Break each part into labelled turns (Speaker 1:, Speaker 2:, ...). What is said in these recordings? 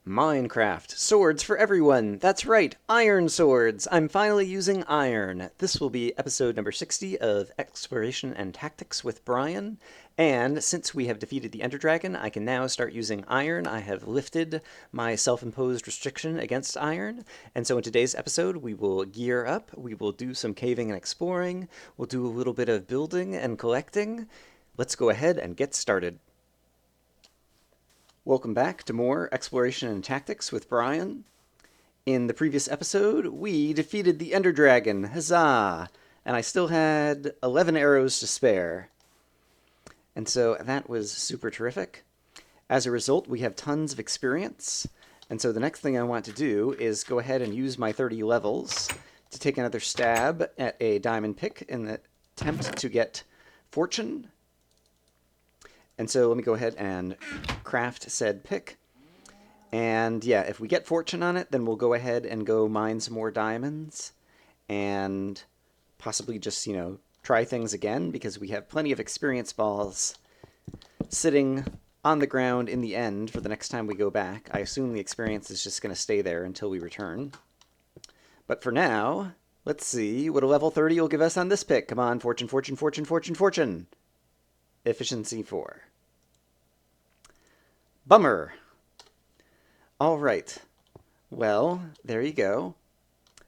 Speaker 1: Minecraft. Swords for everyone. That's right, iron swords. I'm finally using iron. This will be episode number 60 of Exploration and Tactics with Brian. And since we have defeated the Ender Dragon, I can now start using iron. I have lifted my self-imposed restriction against iron. And so in today's episode, we will gear up. We will do some caving and exploring. We'll do a little bit of building and collecting. Let's go ahead and get started. Welcome back to more Exploration and Tactics with Brian. In the previous episode, we defeated the Ender Dragon, huzzah! And I still had 11 arrows to spare. And so that was super terrific. As a result, we have tons of experience. And so the next thing I want to do is go ahead and use my 30 levels to take another stab at a diamond pick in the attempt to get fortune. And so let me go ahead and craft said pick. And yeah, if we get fortune on it, then we'll go ahead and go mine some more diamonds. And possibly just, try things again, because we have plenty of experience balls sitting on the ground in the end for the next time we go back. I assume the experience is just going to stay there until we return. But for now, let's see what a level 30 will give us on this pick. Come on, fortune, fortune, fortune, fortune, fortune. Efficiency 4. Bummer. All right. Well, there you go.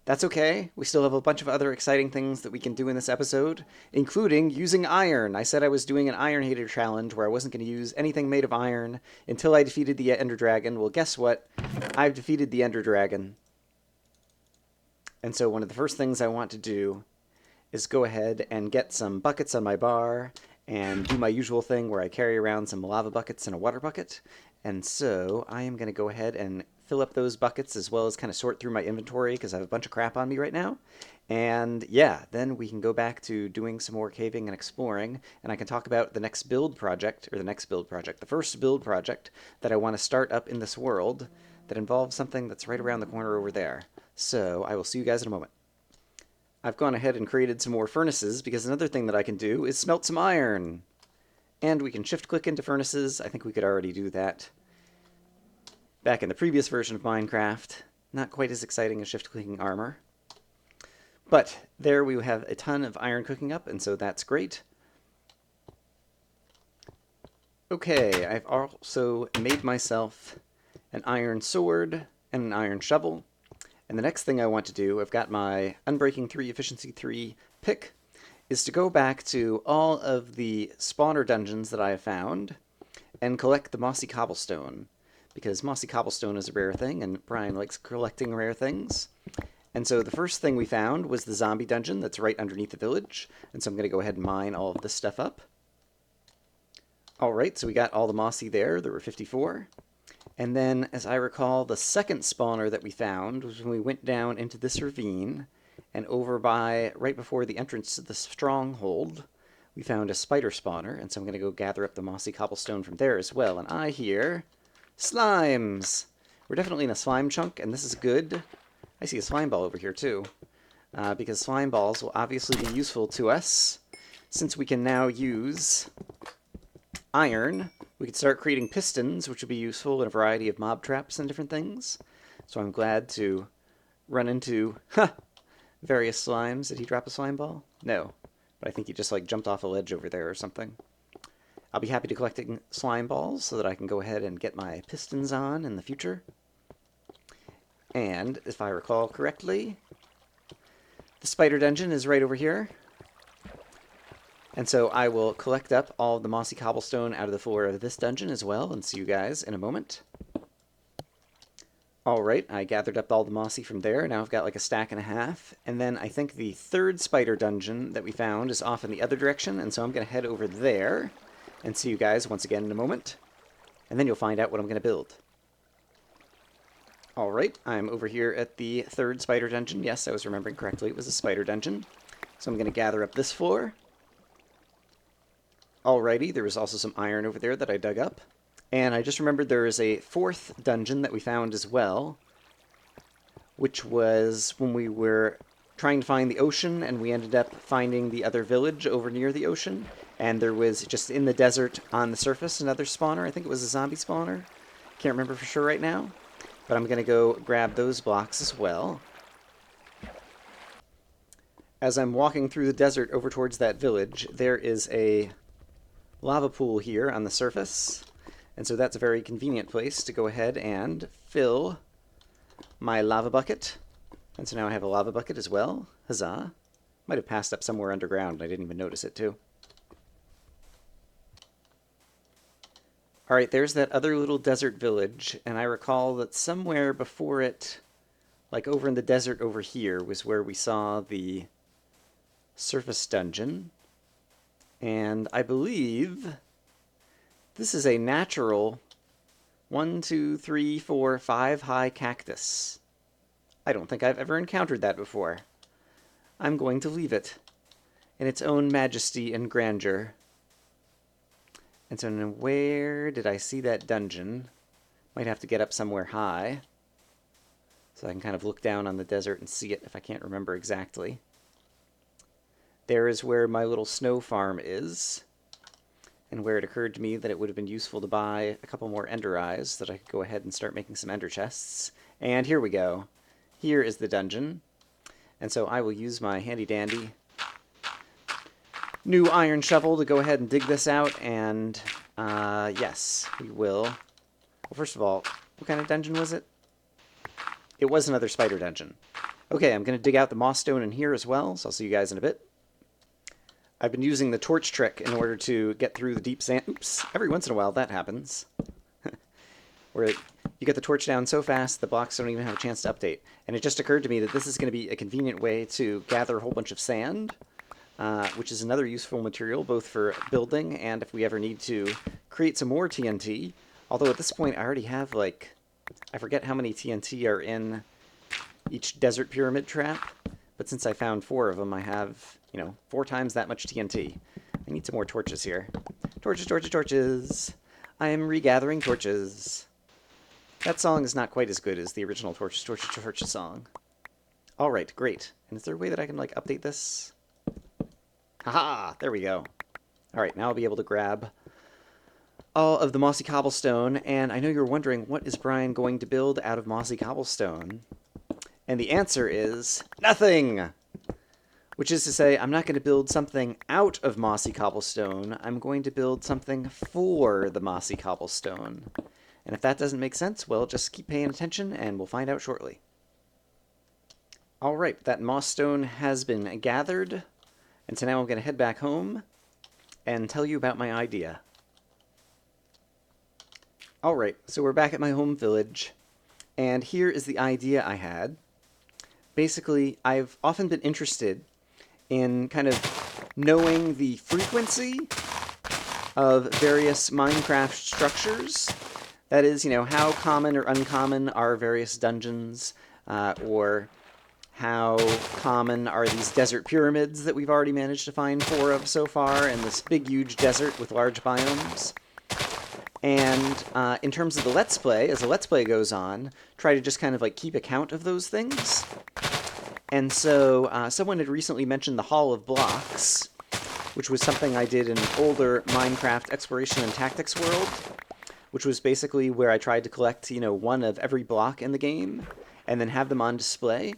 Speaker 1: That's okay. We still have a bunch of other exciting things that we can do in this episode, including using iron. I said I was doing an Iron Hater challenge where I wasn't going to use anything made of iron until I defeated the Ender Dragon. Well, guess what? I've defeated the Ender Dragon. And so one of the first things I want to do is go ahead and get some buckets on my bar and do my usual thing where I carry around some lava buckets and a water bucket. And so I am going to go ahead and fill up those buckets as well as kind of sort through my inventory because I have a bunch of crap on me right now. And yeah, then we can go back to doing some more caving and exploring, and I can talk about the next build project, the first build project that I want to start up in this world that involves something that's right around the corner over there. So I will see you guys in a moment. I've gone ahead and created some more furnaces because another thing that I can do is smelt some iron. And we can shift-click into furnaces. I think we could already do that back in the previous version of Minecraft. Not quite as exciting as shift-clicking armor. But there we have a ton of iron cooking up, and so that's great. Okay, I've also made myself an iron sword and an iron shovel. And the next thing I want to do, I've got my Unbreaking 3 Efficiency 3 pick, is to go back to all of the spawner dungeons that I have found and collect the mossy cobblestone. Because mossy cobblestone is a rare thing, and Brian likes collecting rare things. And so the first thing we found was the zombie dungeon that's right underneath the village. And so I'm going to go ahead and mine all of this stuff up. Alright, so we got all the mossy there. There were 54. And then, as I recall, the second spawner that we found was when we went down into this ravine, and over by, right before the entrance to the stronghold, we found a spider spawner, and so I'm going to go gather up the mossy cobblestone from there as well. And I hear slimes! We're definitely in a slime chunk, and this is good. I see a slime ball over here, too, because slime balls will obviously be useful to us, since we can now use iron. We could start creating pistons, which would be useful in a variety of mob traps and different things. So I'm glad to run into various slimes. Did he drop a slime ball? No. But I think he just jumped off a ledge over there or something. I'll be happy to collecting slime balls so that I can go ahead and get my pistons on in the future. And if I recall correctly, the spider dungeon is right over here. And so I will collect up all the mossy cobblestone out of the floor of this dungeon as well, and see you guys in a moment. Alright, I gathered up all the mossy from there. Now I've got a stack and a half. And then I think the third spider dungeon that we found is off in the other direction, and so I'm going to head over there and see you guys once again in a moment. And then you'll find out what I'm going to build. Alright, I'm over here at the third spider dungeon. Yes, I was remembering correctly. It was a spider dungeon. So I'm going to gather up this floor. Alrighty, there was also some iron over there that I dug up. And I just remembered there is a fourth dungeon that we found as well, which was when we were trying to find the ocean, and we ended up finding the other village over near the ocean. And there was just in the desert on the surface another spawner. I think it was a zombie spawner. Can't remember for sure right now. But I'm going to go grab those blocks as well. As I'm walking through the desert over towards that village, there is a lava pool here on the surface. And so that's a very convenient place to go ahead and fill my lava bucket. And so now I have a lava bucket as well. Huzzah. Might have passed up somewhere underground. I didn't even notice it too. Alright, there's that other little desert village, and I recall that somewhere before it, like over in the desert over here, was where we saw the surface dungeon. And I believe this is a natural 1, 2, 3, 4, 5 high cactus. I don't think I've ever encountered that before. I'm going to leave it in its own majesty and grandeur. And so now where did I see that dungeon? Might have to get up somewhere high, so I can kind of look down on the desert and see it if I can't remember exactly. There is where my little snow farm is, and where it occurred to me that it would have been useful to buy a couple more ender eyes so that I could go ahead and start making some ender chests. And here we go. Here is the dungeon. And so I will use my handy dandy new iron shovel to go ahead and dig this out, and yes, we will. Well, first of all, what kind of dungeon was it? It was another spider dungeon. Okay, I'm going to dig out the moss stone in here as well, so I'll see you guys in a bit. I've been using the torch trick in order to get through the deep sand. Oops, every once in a while that happens. Where you get the torch down so fast the blocks don't even have a chance to update. And it just occurred to me that this is going to be a convenient way to gather a whole bunch of sand, which is another useful material both for building and if we ever need to create some more TNT. Although at this point I already have, like, I forget how many TNT are in each desert pyramid trap, but since I found 4 of them, I have, 4 times that much TNT. I need some more torches here. Torches, torches, torches! I am regathering torches. That song is not quite as good as the original Torches, Torches, Torches song. Alright, great. And is there a way that I can, like, update this? Haha! There we go. Alright, now I'll be able to grab all of the mossy cobblestone, and I know you're wondering, what is Brian going to build out of mossy cobblestone? And the answer is nothing! Which is to say, I'm not going to build something out of mossy cobblestone, I'm going to build something for the mossy cobblestone. And if that doesn't make sense, well, just keep paying attention and we'll find out shortly. Alright, that moss stone has been gathered, and so now I'm going to head back home and tell you about my idea. Alright, so we're back at my home village, and here is the idea I had. Basically, I've often been interested in kind of knowing the frequency of various Minecraft structures. That is, how common or uncommon are various dungeons, or how common are these desert pyramids that we've already managed to find 4 of so far in this big, huge desert with large biomes. And in terms of the Let's Play, as the Let's Play goes on, try to just kind of like keep account of those things. And so someone had recently mentioned the Hall of Blocks, which was something I did in an older Minecraft Exploration and Tactics world, which was basically where I tried to collect, 1 of every block in the game, and then have them on display.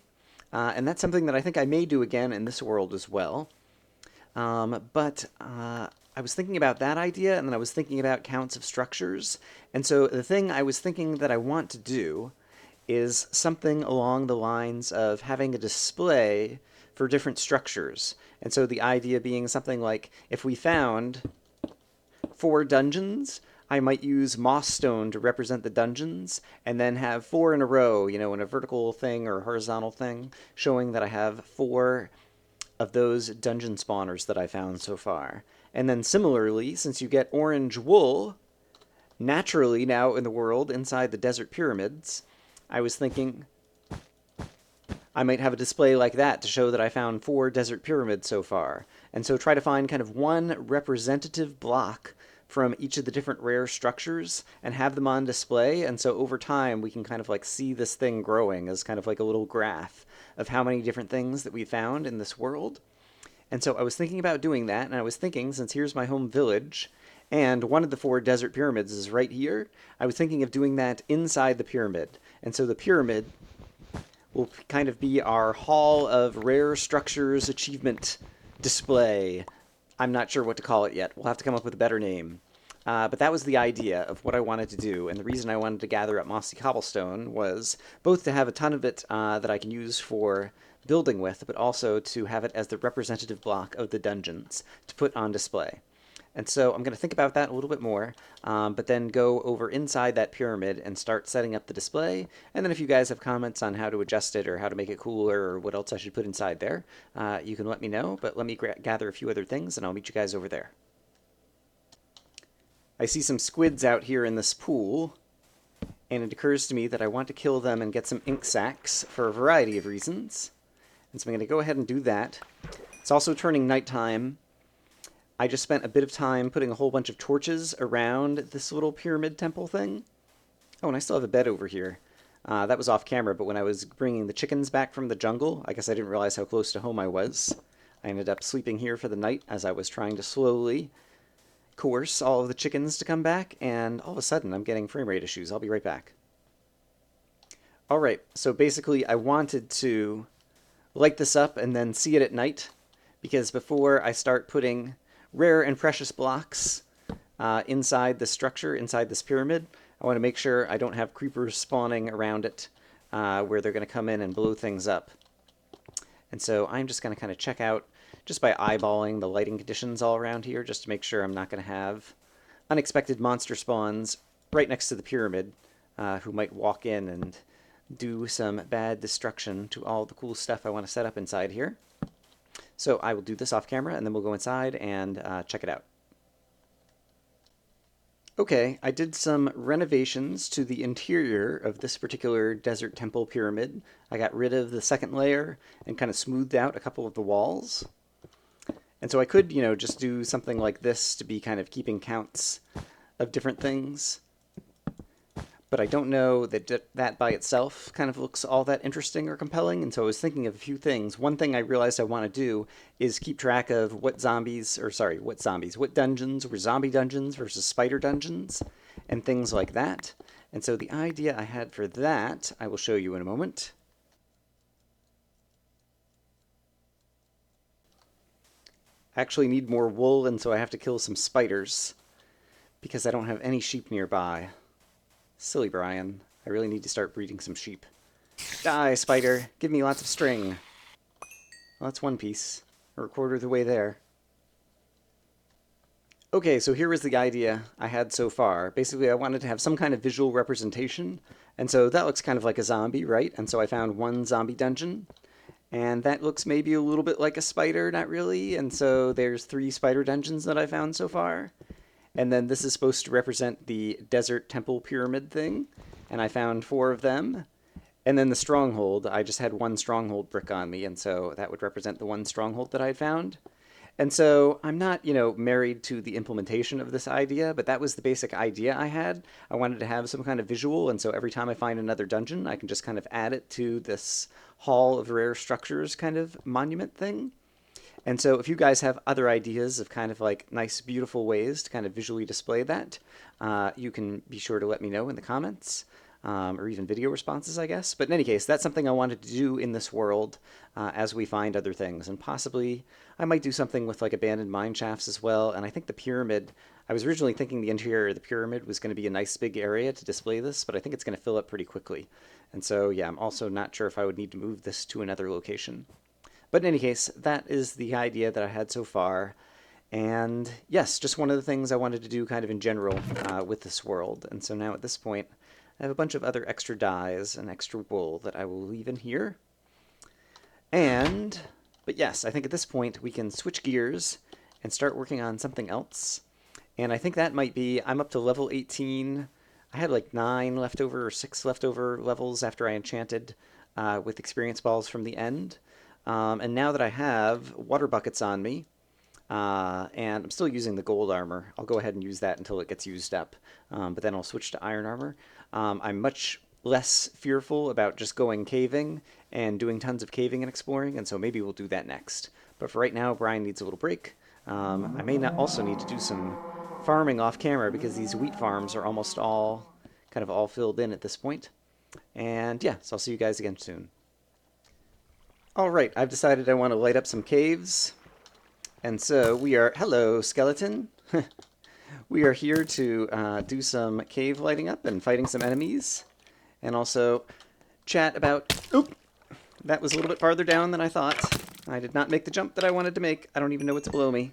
Speaker 1: And that's something that I think I may do again in this world as well. But I was thinking about that idea, and then I was thinking about counts of structures. And so the thing I was thinking that I want to do is something along the lines of having a display for different structures. And so the idea being something like, if we found 4 dungeons, I might use moss stone to represent the dungeons, and then have 4 in a row, in a vertical thing or a horizontal thing, showing that I have 4 of those dungeon spawners that I found so far. And then similarly, since you get orange wool naturally now in the world inside the desert pyramids, I was thinking I might have a display like that to show that I found 4 desert pyramids so far. And so try to find kind of one representative block from each of the different rare structures and have them on display. And so over time we can kind of like see this thing growing as kind of like a little graph of how many different things that we found in this world. And so I was thinking about doing that, and I was thinking, since here's my home village, And one of the 4 desert pyramids is right here. I was thinking of doing that inside the pyramid. And so the pyramid will kind of be our Hall of Rare Structures achievement display. I'm not sure what to call it yet. We'll have to come up with a better name. But that was the idea of what I wanted to do, and the reason I wanted to gather up mossy cobblestone was both to have a ton of it that I can use for building with, but also to have it as the representative block of the dungeons to put on display. And so I'm going to think about that a little bit more, but then go over inside that pyramid and start setting up the display. And then if you guys have comments on how to adjust it or how to make it cooler or what else I should put inside there, you can let me know. But let me gather a few other things, and I'll meet you guys over there. I see some squids out here in this pool, and it occurs to me that I want to kill them and get some ink sacs for a variety of reasons. And so I'm going to go ahead and do that. It's also turning nighttime. I just spent a bit of time putting a whole bunch of torches around this little pyramid temple thing. Oh, and I still have a bed over here. That was off camera, but when I was bringing the chickens back from the jungle, I guess I didn't realize how close to home I was. I ended up sleeping here for the night as I was trying to slowly coerce all of the chickens to come back, and all of a sudden I'm getting frame rate issues. I'll be right back. Alright, so basically I wanted to light this up and then see it at night, because before I start putting rare and precious blocks inside the structure, inside this pyramid, I want to make sure I don't have creepers spawning around it where they're going to come in and blow things up. And so I'm just going to kind of check out, just by eyeballing the lighting conditions all around here, just to make sure I'm not going to have unexpected monster spawns right next to the pyramid who might walk in and do some bad destruction to all the cool stuff I want to set up inside here. So I will do this off camera, and then we'll go inside and check it out. Okay, I did some renovations to the interior of this particular desert temple pyramid. I got rid of the second layer and kind of smoothed out a couple of the walls. And so I could, just do something like this to be kind of keeping counts of different things. But I don't know that that by itself kind of looks all that interesting or compelling, and so I was thinking of a few things. One thing I realized I want to do is keep track of what dungeons were zombie dungeons versus spider dungeons, and things like that. And so the idea I had for that, I will show you in a moment. I actually need more wool, and so I have to kill some spiders, because I don't have any sheep nearby. Silly Brian. I really need to start breeding some sheep. Die, spider! Give me lots of string. Well, that's one piece. We're a quarter of the way there. Okay, so here was the idea I had so far. Basically, I wanted to have some kind of visual representation, and so that looks kind of like a zombie, right? And so I found one zombie dungeon, and that looks maybe a little bit like a spider, not really, and so there's 3 spider dungeons that I found so far. And then this is supposed to represent the desert temple pyramid thing, and I found 4 of them. And then the stronghold, I just had 1 stronghold brick on me, and so that would represent the 1 stronghold that I had found. And so I'm not, married to the implementation of this idea, but that was the basic idea I had. I wanted to have some kind of visual, and so every time I find another dungeon, I can just kind of add it to this Hall of Rare Structures kind of monument thing. And so if you guys have other ideas of kind of like nice, beautiful ways to kind of visually display that, you can be sure to let me know in the comments, or even video responses, I guess. But in any case, that's something I wanted to do in this world as we find other things. And possibly I might do something with like abandoned mine shafts as well. And I think the pyramid, I was originally thinking the interior of the pyramid was going to be a nice big area to display this, but I think it's going to fill up pretty quickly. And so, yeah, I'm also not sure if I would need to move this to another location. But in any case, that is the idea that I had so far. And yes, just one of the things I wanted to do kind of in general with this world. And so now at this point, I have a bunch of other extra dyes and extra wool that I will leave in here. But yes, I think at this point we can switch gears and start working on something else. And I think that might be, I'm up to level 18. I had like 9 leftover or 6 leftover levels after I enchanted with experience balls from the end. And now that I have water buckets on me, and I'm still using the gold armor, I'll go ahead and use that until it gets used up, but then I'll switch to iron armor. I'm much less fearful about just going caving and doing tons of caving and exploring, and so maybe we'll do that next. But for right now, Brian needs a little break. I may not also need to do some farming off camera because these wheat farms are almost all kind of all filled in at this point. And yeah, so I'll see you guys again soon. All right, I've decided I want to light up some caves. And so we are, hello, skeleton. We are here to do some cave lighting up and fighting some enemies. And also chat about, oop, that was a little bit farther down than I thought. I did not make the jump that I wanted to make. I don't even know what's below me.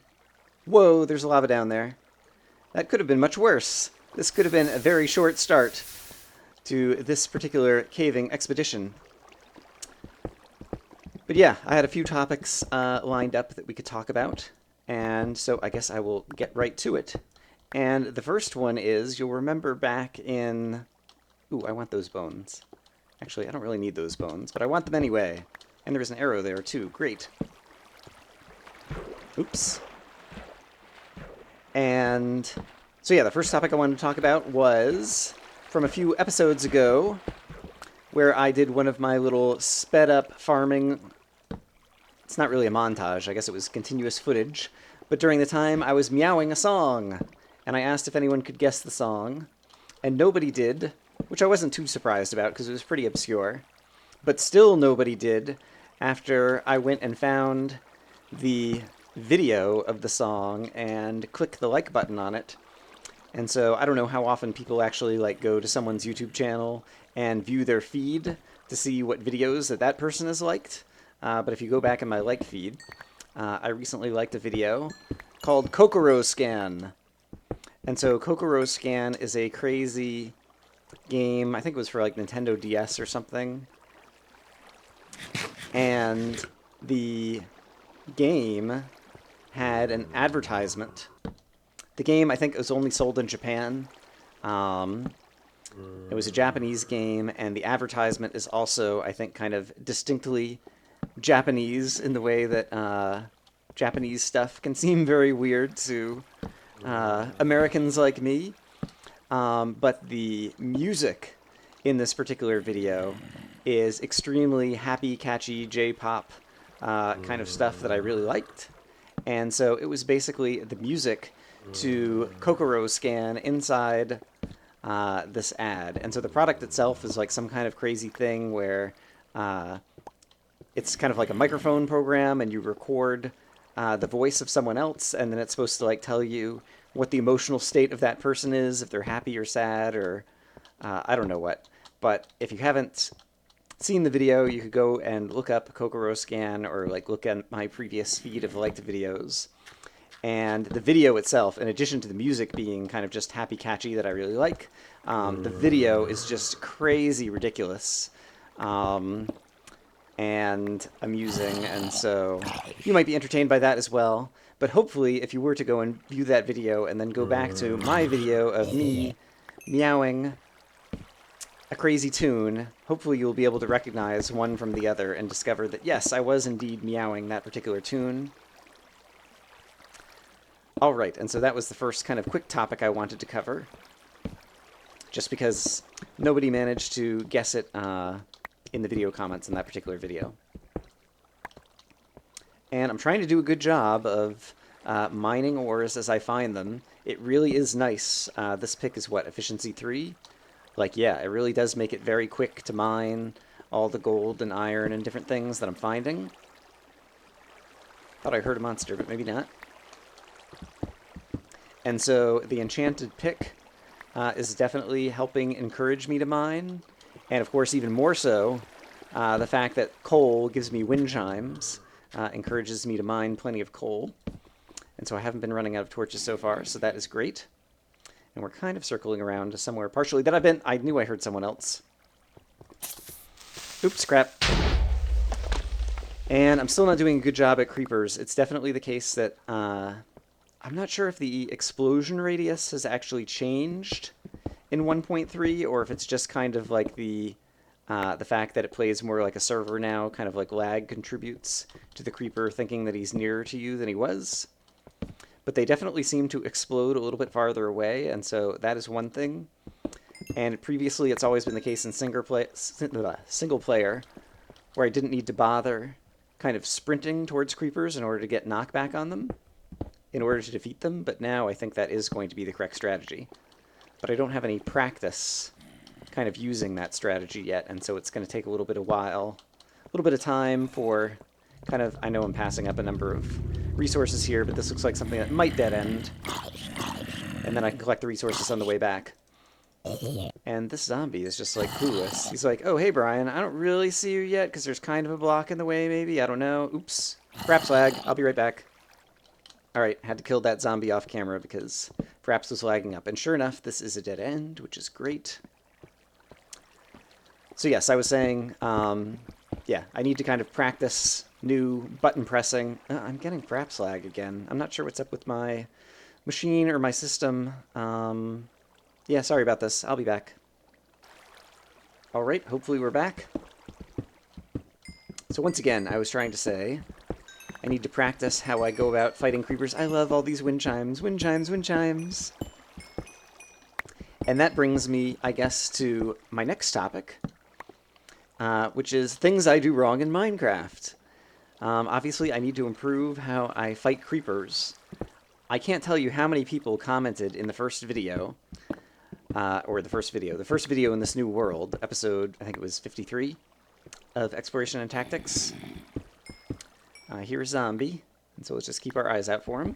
Speaker 1: Whoa, there's lava down there. That could have been much worse. This could have been a very short start to this particular caving expedition. But yeah, I had a few topics lined up that we could talk about, and so I guess I will get right to it. And the first one is, you'll remember back in... Ooh, I want those bones. Actually, I don't really need those bones, but I want them anyway. And there was an arrow there, too. Great. Oops. And so yeah, the first topic I wanted to talk about was from a few episodes ago, where I did one of my little sped-up farming... It's not really a montage, I guess it was continuous footage. But during the time, I was meowing a song. And I asked if anyone could guess the song. And nobody did, which I wasn't too surprised about, because it was pretty obscure. But still nobody did, after I went and found the video of the song and clicked the like button on it. And so I don't know how often people actually like go to someone's YouTube channel and view their feed to see what videos that person has liked. But if you go back in my like feed, I recently liked a video called Kokoro Scan. And so Kokoro Scan is a crazy game. I think it was for like Nintendo DS or something. And the game had an advertisement. The game, I think, was only sold in Japan. It was a Japanese game, and the advertisement is also, I think, kind of distinctly Japanese in the way that Japanese stuff can seem very weird to Americans like me. But the music in this particular video is extremely happy, catchy J-pop kind of stuff that I really liked. And so it was basically the music to Kokoro Scan inside this ad. And so the product itself is like some kind of crazy thing where it's kind of like a microphone program, and you record the voice of someone else, and then it's supposed to like tell you what the emotional state of that person is, if they're happy or sad, or I don't know what. But if you haven't seen the video, you could go and look up Kokoro Scan, or like look at my previous feed of liked videos. And the video itself, in addition to the music being kind of just happy catchy that I really like, the video is just crazy ridiculous and amusing, and so you might be entertained by that as well. But hopefully, if you were to go and view that video and then go back to my video of me meowing a crazy tune, hopefully you'll be able to recognize one from the other and discover that, yes, I was indeed meowing that particular tune. Alright, and so that was the first kind of quick topic I wanted to cover, just because nobody managed to guess it in the video comments in that particular video. And I'm trying to do a good job of mining ores as I find them. It really is nice. This pick is what, efficiency 3? Like, yeah, it really does make it very quick to mine all the gold and iron and different things that I'm finding. Thought I heard a monster, but maybe not. And so the enchanted pick is definitely helping encourage me to mine. And of course, even more so, the fact that coal gives me wind chimes encourages me to mine plenty of coal. And so I haven't been running out of torches so far, so that is great. And we're kind of circling around to somewhere partially that I've been... I knew I heard someone else. Oops, crap. And I'm still not doing a good job at creepers. It's definitely the case that... I'm not sure if the explosion radius has actually changed in 1.3, or if it's just kind of like the fact that it plays more like a server now, kind of like lag contributes to the creeper thinking that he's nearer to you than he was. But they definitely seem to explode a little bit farther away, and so that is one thing. And previously, it's always been the case in single player, where I didn't need to bother kind of sprinting towards creepers in order to get knockback on them. in order to defeat them, but now I think that is going to be the correct strategy. But I don't have any practice kind of using that strategy yet, and so it's going to take a little bit of time for kind of, I know I'm passing up a number of resources here, but this looks like something that might dead end. And then I can collect the resources on the way back. And this zombie is just like clueless. He's like, oh, hey, Brian, I don't really see you yet because there's kind of a block in the way, maybe. I don't know. Oops. Fraps lag. I'll be right back. All right, had to kill that zombie off camera because Fraps was lagging up. And sure enough, this is a dead end, which is great. So yes, I was saying, yeah, I need to kind of practice new button pressing. I'm getting Fraps lag again. I'm not sure what's up with my machine or my system. Yeah, sorry about this. I'll be back. All right, hopefully we're back. So once again, I was trying to say I need to practice how I go about fighting creepers. I love all these wind chimes, wind chimes, wind chimes. And that brings me, I guess, to my next topic, which is things I do wrong in Minecraft. Obviously, I need to improve how I fight creepers. I can't tell you how many people commented in the first video, the first video in this new world, episode, I think it was 53, of Exploration and Tactics. Here's Zombie, and so let's just keep our eyes out for him.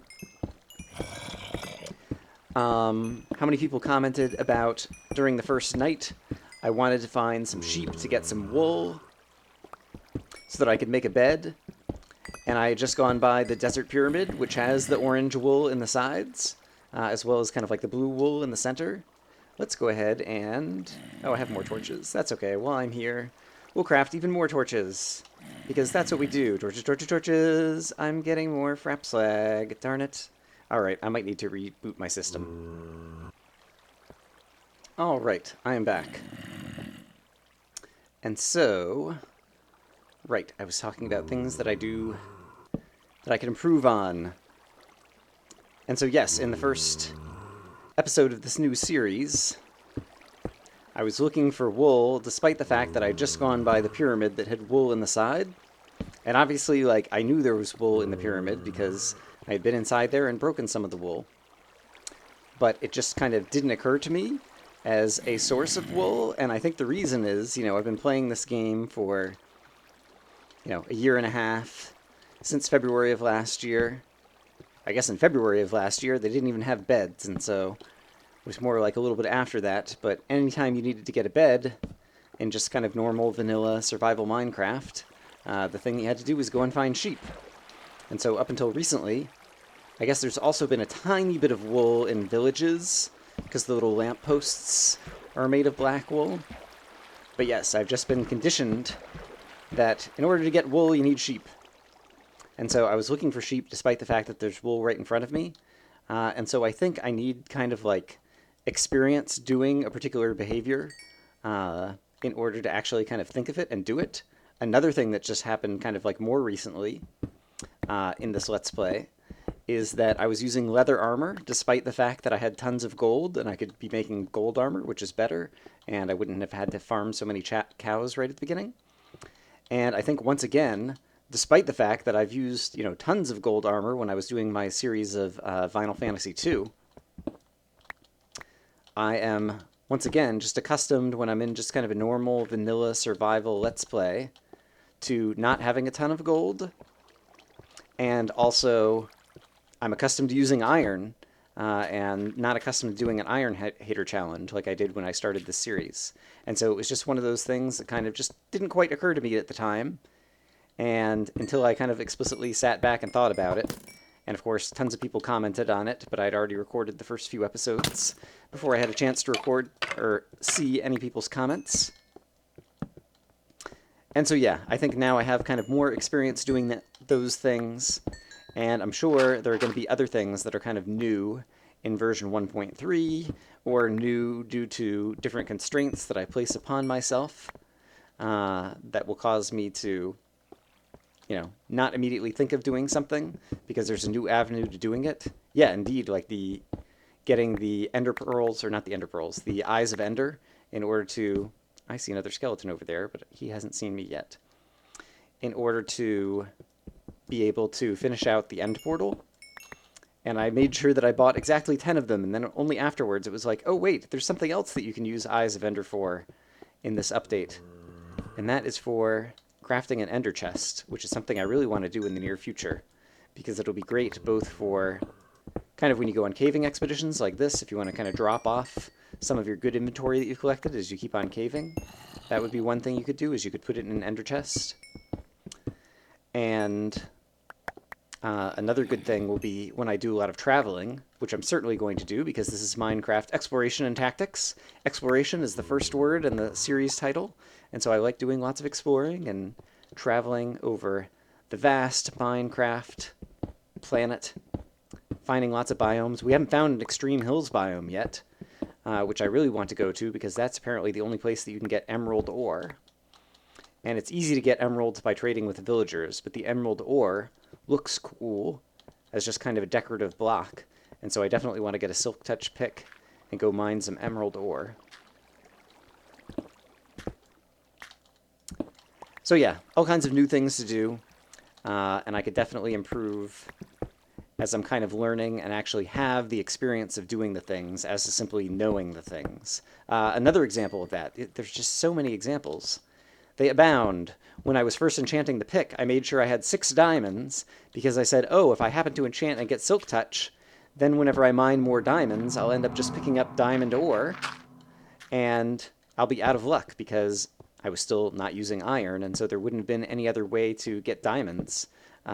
Speaker 1: How many people commented about, during the first night, I wanted to find some sheep to get some wool so that I could make a bed. And I had just gone by the Desert Pyramid, which has the orange wool in the sides, as well as kind of like the blue wool in the center. Let's go ahead and... Oh, I have more torches. That's okay. While I'm here, we'll craft even more torches, because that's what we do. Torches, torches, torches. I'm getting more Fraps lag. Darn it. All right, I might need to reboot my system. All right, I am back. And so... Right, I was talking about things that I do that I can improve on. And so yes, in the first episode of this new series, I was looking for wool, despite the fact that I'd just gone by the pyramid that had wool in the side. And obviously, like, I knew there was wool in the pyramid because I had been inside there and broken some of the wool. But it just kind of didn't occur to me as a source of wool, and I think the reason is, you know, I've been playing this game for... a year and a half, since February of last year. I guess in February of last year, they didn't even have beds, and so it was more like a little bit after that. But anytime you needed to get a bed in just kind of normal vanilla survival Minecraft, the thing you had to do was go and find sheep. And so up until recently, I guess there's also been a tiny bit of wool in villages, because the little lampposts are made of black wool. But yes, I've just been conditioned that in order to get wool, you need sheep. And so I was looking for sheep despite the fact that there's wool right in front of me. And so I think I need kind of like experience doing a particular behavior in order to actually kind of think of it and do it. Another thing that just happened kind of like more recently in this Let's Play is that I was using leather armor despite the fact that I had tons of gold and I could be making gold armor, which is better, and I wouldn't have had to farm so many cows right at the beginning. And I think, once again, despite the fact that I've used, tons of gold armor when I was doing my series of Final Fantasy II, I am, once again, just accustomed when I'm in just kind of a normal vanilla survival Let's Play to not having a ton of gold. And also, I'm accustomed to using iron, and not accustomed to doing an iron hater challenge like I did when I started this series. And so it was just one of those things that kind of just didn't quite occur to me at the time. And until I kind of explicitly sat back and thought about it. And of course, tons of people commented on it, but I'd already recorded the first few episodes before I had a chance to record or see any people's comments. And so yeah, I think now I have kind of more experience doing those things. And I'm sure there are going to be other things that are kind of new in version 1.3, or new due to different constraints that I place upon myself that will cause me to, not immediately think of doing something because there's a new avenue to doing it. Yeah, indeed, like getting the ender pearls, or not the ender pearls, the eyes of ender, in order to... I see another skeleton over there, but he hasn't seen me yet. In order to be able to finish out the end portal. And I made sure that I bought exactly 10 of them, and then only afterwards it was like, oh wait, there's something else that you can use Eyes of Ender for in this update. And that is for crafting an ender chest, which is something I really want to do in the near future, because it'll be great both for kind of when you go on caving expeditions like this, if you want to kind of drop off some of your good inventory that you've collected as you keep on caving. That would be one thing you could do, is you could put it in an ender chest. And another good thing will be when I do a lot of traveling, which I'm certainly going to do because this is Minecraft Exploration and Tactics. Exploration is the first word in the series title, and so I like doing lots of exploring and traveling over the vast Minecraft planet, finding lots of biomes. We haven't found an Extreme Hills biome yet, which I really want to go to because that's apparently the only place that you can get emerald ore. And it's easy to get emeralds by trading with the villagers, but the emerald ore looks cool as just kind of a decorative block. And so I definitely want to get a Silk Touch pick and go mine some emerald ore. So yeah, all kinds of new things to do. And I could definitely improve as I'm kind of learning and actually have the experience of doing the things as to simply knowing the things. Another example of that, there's just so many examples. They abound. When I was first enchanting the pick, I made sure I had 6 diamonds because I said, oh, if I happen to enchant and get Silk Touch, then whenever I mine more diamonds, I'll end up just picking up diamond ore, and I'll be out of luck because I was still not using iron, and so there wouldn't have been any other way to get diamonds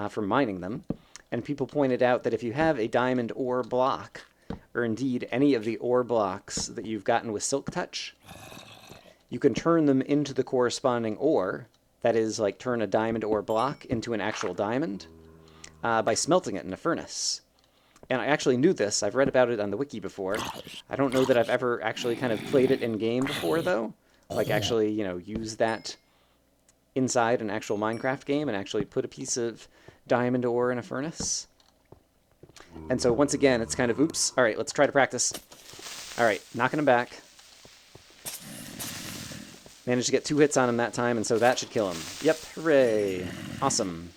Speaker 1: from mining them. And people pointed out that if you have a diamond ore block, or indeed any of the ore blocks that you've gotten with Silk Touch, you can turn them into the corresponding ore, that is, like turn a diamond ore block into an actual diamond, by smelting it in a furnace. And I actually knew this. I've read about it on the wiki before. I don't know that I've ever actually kind of played it in-game before, though. Like actually, use that inside an actual Minecraft game and actually put a piece of diamond ore in a furnace. And so once again, it's kind of, oops, all right, let's try to practice. All right, knocking him back. Managed to get 2 hits on him that time, and so that should kill him. Yep, hooray. Awesome.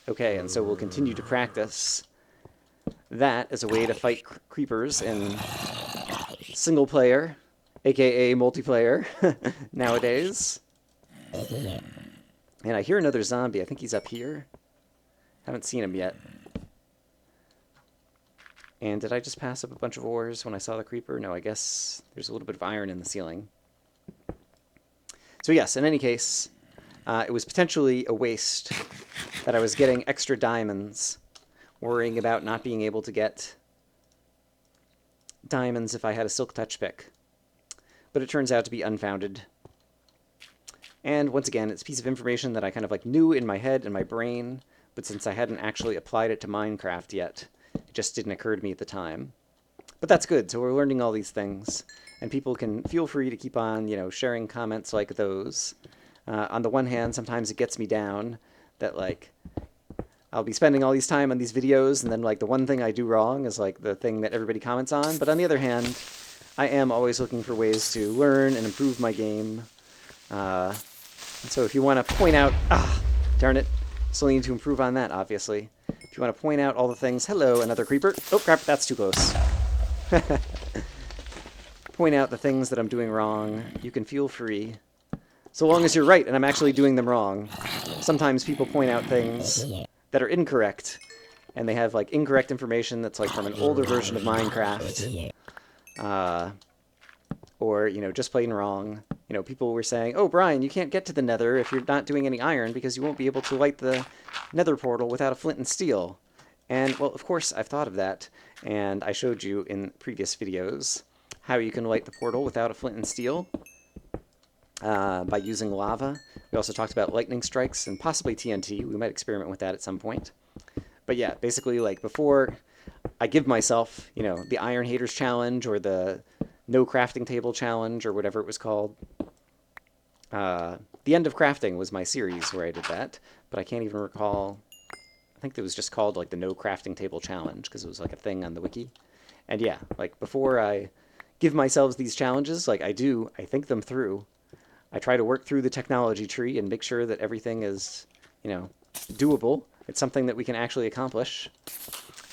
Speaker 1: Okay, and so we'll continue to practice that as a way to fight creepers in single player, aka multiplayer, nowadays. And I hear another zombie. I think he's up here. Haven't seen him yet. And did I just pass up a bunch of ores when I saw the creeper? No, I guess there's a little bit of iron in the ceiling. So yes, in any case, it was potentially a waste that I was getting extra diamonds, worrying about not being able to get diamonds if I had a Silk Touch pick. But it turns out to be unfounded. And once again, it's a piece of information that I kind of like knew in my head and my brain, but since I hadn't actually applied it to Minecraft yet, it just didn't occur to me at the time. But that's good, so we're learning all these things. And people can feel free to keep on, sharing comments like those. On the one hand, sometimes it gets me down that, like, I'll be spending all these time on these videos, and then, like, the one thing I do wrong is, like, the thing that everybody comments on. But on the other hand, I am always looking for ways to learn and improve my game. And so if you want to point out... darn it. Still need to improve on that, obviously. If you want to point out all the things... Hello, another creeper. Oh, crap, that's too close. Point out the things that I'm doing wrong. You can feel free. So long as you're right and I'm actually doing them wrong. Sometimes people point out things that are incorrect, and they have like incorrect information that's like from an older version of Minecraft. Or, just plain wrong. People were saying, oh, Brian, you can't get to the nether if you're not doing any iron because you won't be able to light the nether portal without a flint and steel. And, well, of course, I've thought of that, and I showed you in previous videos how you can light the portal without a flint and steel by using lava. We also talked about lightning strikes and possibly TNT. We might experiment with that at some point. But yeah, basically, like, before I give myself, the Iron Haters Challenge or the No Crafting Table Challenge or whatever it was called. The End of Crafting was my series where I did that, but I can't even recall... I think it was just called, like, the No Crafting Table Challenge, because it was, like, a thing on the wiki. And yeah, like, before I give myself these challenges, like, I think them through. I try to work through the technology tree and make sure that everything is, doable. It's something that we can actually accomplish.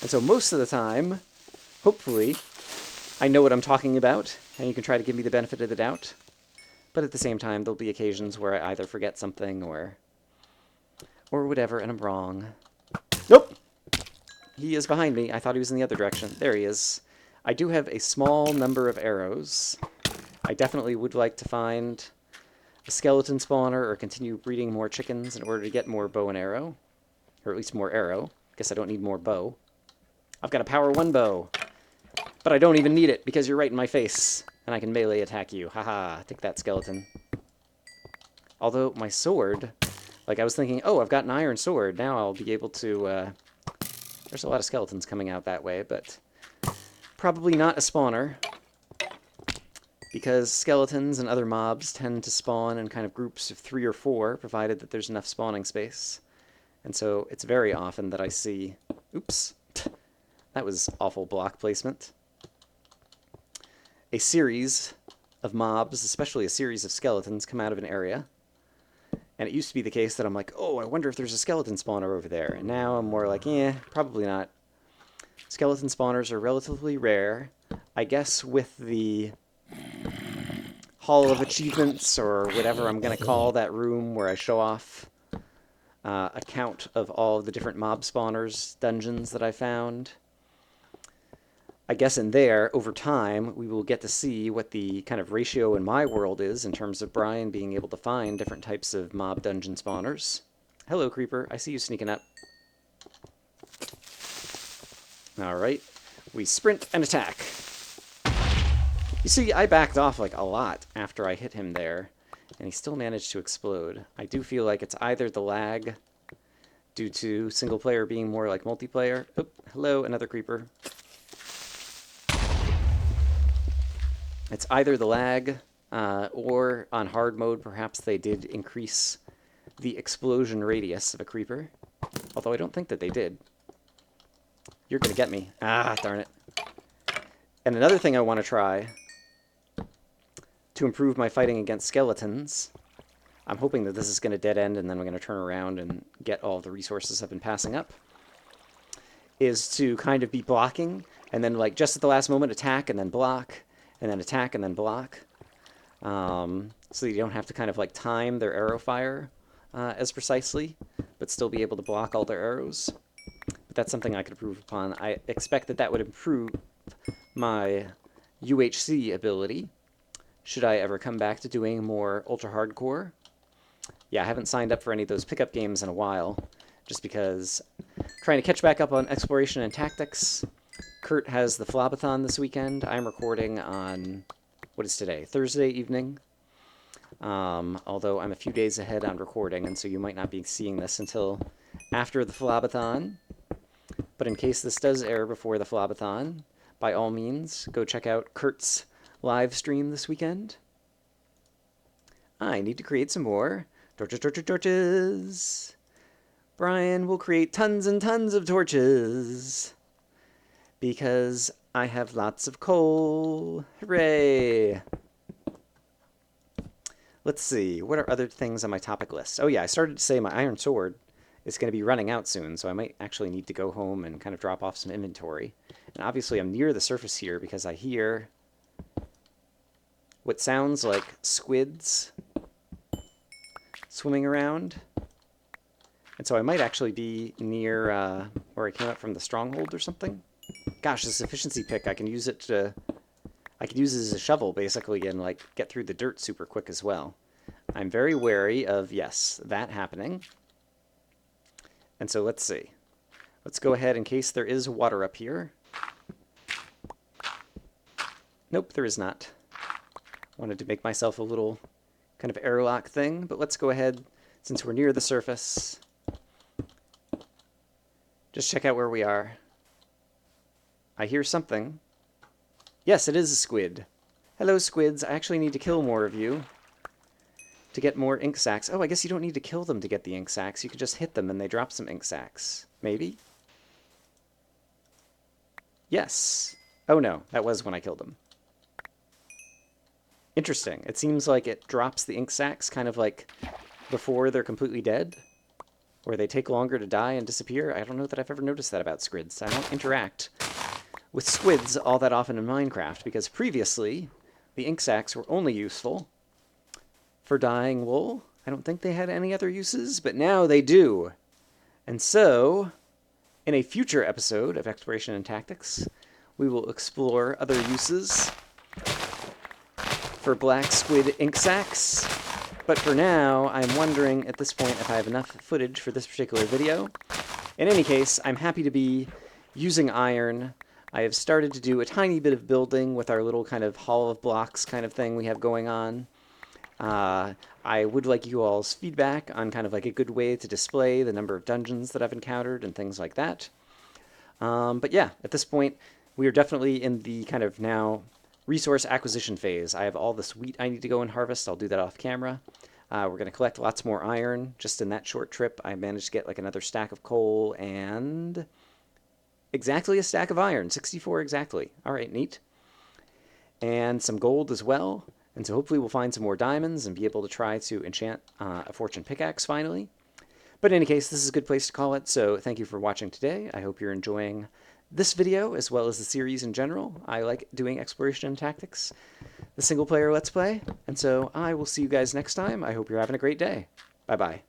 Speaker 1: And so most of the time, hopefully, I know what I'm talking about, and you can try to give me the benefit of the doubt. But at the same time, there'll be occasions where I either forget something or whatever, and I'm wrong. Nope! He is behind me. I thought he was in the other direction. There he is. I do have a small number of arrows. I definitely would like to find a skeleton spawner or continue breeding more chickens in order to get more bow and arrow. Or at least more arrow. Guess I don't need more bow. I've got a power 1 bow. But I don't even need it because you're right in my face. And I can melee attack you. Haha, take that, skeleton. Although my sword, like I was thinking, oh, I've got an iron sword. Now I'll be able to... There's a lot of skeletons coming out that way, but probably not a spawner. Because skeletons and other mobs tend to spawn in kind of groups of 3 or 4, provided that there's enough spawning space. And so it's very often that I see... Oops. That was awful block placement. A series of mobs, especially a series of skeletons, come out of an area. And it used to be the case that I'm like, oh, I wonder if there's a skeleton spawner over there. And now I'm more like, probably not. Skeleton spawners are relatively rare. I guess with the Hall of Achievements, or whatever I'm going to call that room where I show off a count of all of the different mob spawners dungeons that I found. I guess in there, over time, we will get to see what the kind of ratio in my world is in terms of Brian being able to find different types of mob dungeon spawners. Hello, Creeper. I see you sneaking up. Alright. We sprint and attack. You see, I backed off like a lot after I hit him there, and he still managed to explode. I do feel like it's either the lag due to single player being more like multiplayer. Oh, hello, another creeper. It's either the lag, or on hard mode, perhaps they did increase the explosion radius of a creeper. Although I don't think that they did. You're gonna get me. Ah, darn it. And another thing I want to try to improve my fighting against skeletons, I'm hoping that this is going to dead end and then we're going to turn around and get all the resources I've been passing up, is to kind of be blocking and then like just at the last moment attack and then block and then attack and then block, so you don't have to kind of like time their arrow fire as precisely, but still be able to block all their arrows. But that's something I could improve upon. I expect that that would improve my UHC ability should I ever come back to doing more ultra hardcore. Yeah, I haven't signed up for any of those pickup games in a while, just because I'm trying to catch back up on exploration and tactics. Kurt has the Flobathon this weekend. I'm recording on, what is today? Thursday evening. Although I'm a few days ahead on recording, and so you might not be seeing this until after the Flobathon. But in case this does air before the Flobathon, by all means, go check out Kurt's live stream this weekend. I need to create some more torches. Brian will create tons and tons of torches because I have lots of coal. Hooray! Let's see, what are other things on my topic list? Oh yeah, I started to say my iron sword is going to be running out soon, so I might actually need to go home and kind of drop off some inventory. And obviously I'm near the surface here because I hear what sounds like squids swimming around. And so I might actually be near where I came up from the stronghold or something. Gosh, this efficiency pick, I can use it as a shovel basically and like get through the dirt super quick as well. I'm very wary of, yes, that happening. And so let's see. Let's go ahead in case there is water up here. Nope, there is not. Wanted to make myself a little kind of airlock thing, but let's go ahead, since we're near the surface, just check out where we are. I hear something. Yes, it is a squid. Hello, squids. I actually need to kill more of you to get more ink sacs. Oh, I guess you don't need to kill them to get the ink sacs. You can just hit them and they drop some ink sacs. Maybe? Yes. Oh no, that was when I killed them. Interesting. It seems like it drops the ink sacs kind of like before they're completely dead. or they take longer to die and disappear. I don't know that I've ever noticed that about squids. I don't interact with squids all that often in Minecraft, because previously the ink sacs were only useful for dyeing wool. I don't think they had any other uses, but now they do. And so, in a future episode of Exploration and Tactics, we will explore other uses for black squid ink sacs. But for now, I'm wondering at this point if I have enough footage for this particular video. In any case, I'm happy to be using iron. I have started to do a tiny bit of building with our little kind of hall of blocks kind of thing we have going on. I would like you all's feedback on kind of like a good way to display the number of dungeons that I've encountered and things like that. But yeah, at this point, we are definitely in the kind of now resource acquisition phase. I have all this wheat I need to go and harvest. I'll do that off camera. We're going to collect lots more iron. Just in that short trip, I managed to get like another stack of coal and exactly a stack of iron, 64 exactly. All right, neat. And some gold as well. And so hopefully we'll find some more diamonds and be able to try to enchant a fortune pickaxe finally. But in any case, this is a good place to call it. So thank you for watching today. I hope you're enjoying this video as well as the series in general. I like doing Exploration and Tactics, the single player Let's Play. And so I will see you guys next time. I hope you're having a great day. Bye-bye.